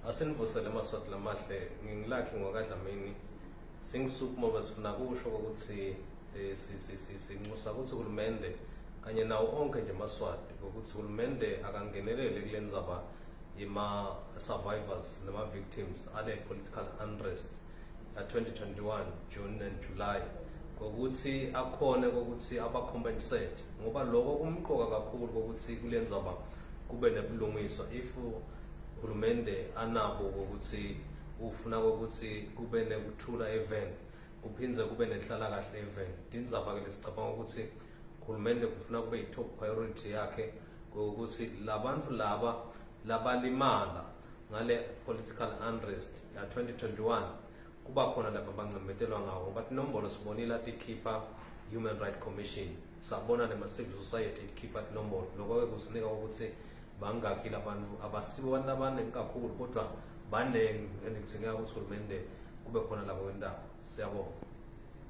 Asenivusele amaswati lamahle ngingilakhi ngokadlamini singisukuma basifuna kusho ukuthi sinxusa ukuthi uhulumende kanye nawo onke nje amaswati ukuthi uhulumende akangenelele kulendzaba ima survivors nama victims ale political unrest ya 2021 June and July ukuthi akhone ukuthi abacompensate ngoba lokho kumqoka kakhulu ukuthi kulendzaba kube nebulungiswa if uhulumende anabo ukuthi ufuna ukuthi kube nekuthula event kuphindze kube nenhlala kahle event dindzaba ke lesicabanga ukuthi uhulumende kufuna kube i-top priority yakhe ukuthi labantu laba labalimala ngale political unrest ya 2021 kuba khona laba bancemetelwa ngawo ngoba inombolo sibonile atikhipha Human Rights Commission sabona nema civil society ikhipha inombolo lokho ke kusinika ukuthi bangakhi labantu abasibo abantu abaningi kakhulu kodwa banenge engidingeka ukuthi uhulumende kube khona labo wendawo. Siyabonga.